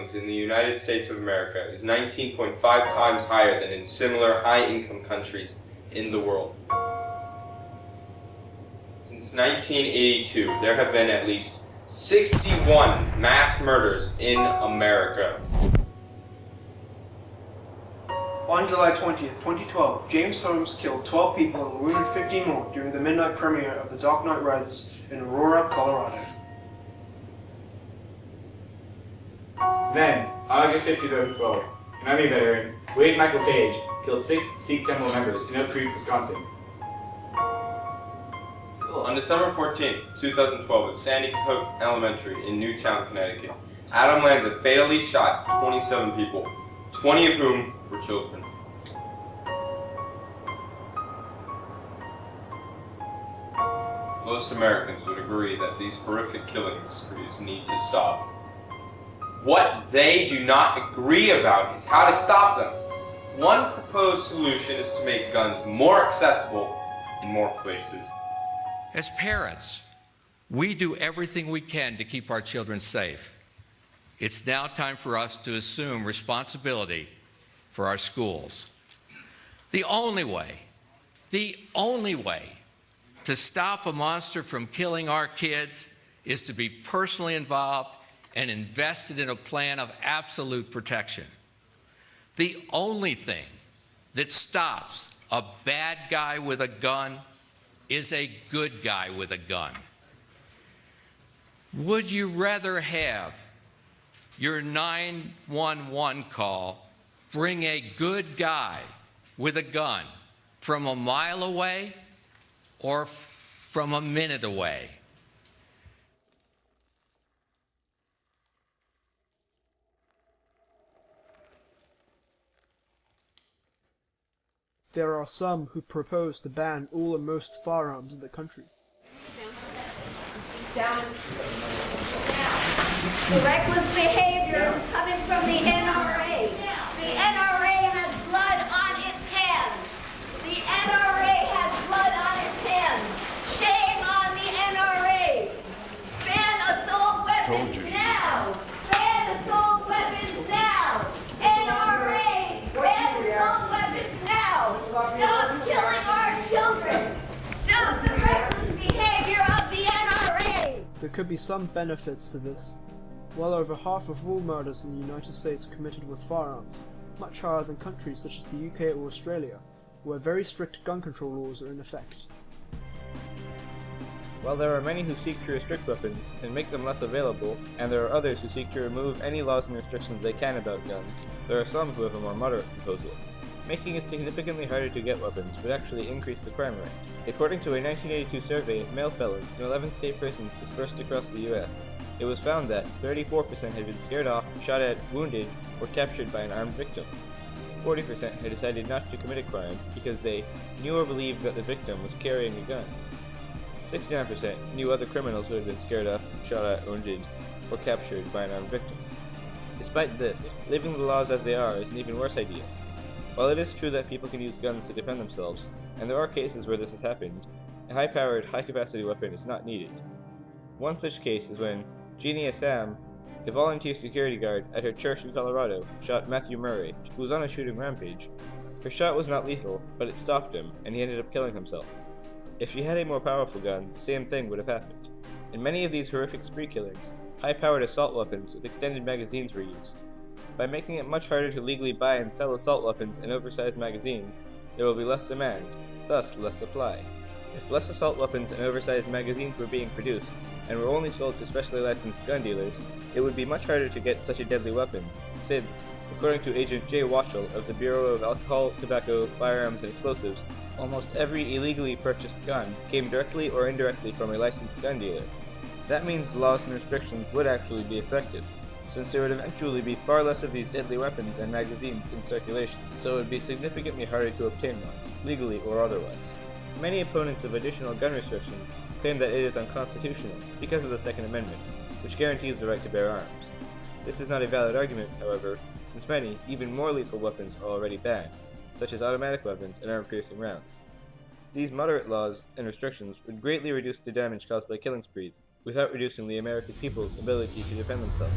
killings in the United States of America is 19.5 times higher than in similar high-income countries in the world. Since 1982, there have been at least 61 mass murders in America. On July 20th, 2012, James Holmes killed 12 people and wounded 15 more during the midnight premiere of The Dark Knight Rises in Aurora, Colorado. Then, August 5, 2012, an Army veteran, Wade Michael Page, killed 6 Sikh temple members in Oak Creek, Wisconsin. On December 14, 2012, at Sandy Hook Elementary in Newtown, Connecticut, Adam Lanza fatally shot 27 people, 20 of whom were children. Most Americans would agree that these horrific killing sprees need to stop. What they do not agree about is how to stop them. One proposed solution is to make guns more accessible in more places. As parents, we do everything we can to keep our children safe. It's now time for us to assume responsibility for our schools. The only way to stop a monster from killing our kids is to be personally involved and invested in a plan of absolute protection. The only thing that stops a bad guy with a gun is a good guy with a gun. Would you rather have your 911 call bring a good guy with a gun from a mile away or from a minute away? There are some who propose to ban all and most firearms in the country. The reckless behavior coming from the NRA. The NRA has blood on its hands. The NRA has blood on its hands. Shame on the NRA. Ban assault weapons now. Ban assault weapons now. NRA, ban assault weapons now. Stop killing our children. Stop the reckless behavior of the NRA. There could be some benefits to this. Well over half of all murders in the United States are committed with firearms, much higher than countries such as the UK or Australia, where very strict gun control laws are in effect. While there are many who seek to restrict weapons and make them less available, and there are others who seek to remove any laws and restrictions they can about guns, there are some who have a more moderate proposal. Making it significantly harder to get weapons would actually increase the crime rate. According to a 1982 survey of male felons in 11 state prisons dispersed across the US, it was found that 34% had been scared off, shot at, wounded, or captured by an armed victim. 40% had decided not to commit a crime because they knew or believed that the victim was carrying a gun. 69% knew other criminals who had been scared off, shot at, wounded, or captured by an armed victim. Despite this, leaving the laws as they are is an even worse idea. While it is true that people can use guns to defend themselves, and there are cases where this has happened, a high-powered, high-capacity weapon is not needed. One such case is when Jeannie Assam, a volunteer security guard at her church in Colorado, shot Matthew Murray, who was on a shooting rampage. Her shot was not lethal, but it stopped him, and he ended up killing himself. If she had a more powerful gun, the same thing would have happened. In many of these horrific spree killings, high-powered assault weapons with extended magazines were used. By making it much harder to legally buy and sell assault weapons in oversized magazines, there will be less demand, thus less supply. If less assault weapons and oversized magazines were being produced, and were only sold to specially licensed gun dealers, it would be much harder to get such a deadly weapon, since, according to Agent Jay Waschel of the Bureau of Alcohol, Tobacco, Firearms, and Explosives, almost every illegally purchased gun came directly or indirectly from a licensed gun dealer. That means the laws and restrictions would actually be effective, since there would eventually be far less of these deadly weapons and magazines in circulation, so it would be significantly harder to obtain one, legally or otherwise. Many opponents of additional gun restrictions claim that it is unconstitutional because of the Second Amendment, which guarantees the right to bear arms. This is not a valid argument, however, since many, even more lethal weapons are already banned, such as automatic weapons and armor-piercing rounds. These moderate laws and restrictions would greatly reduce the damage caused by killing sprees, without reducing the American people's ability to defend themselves.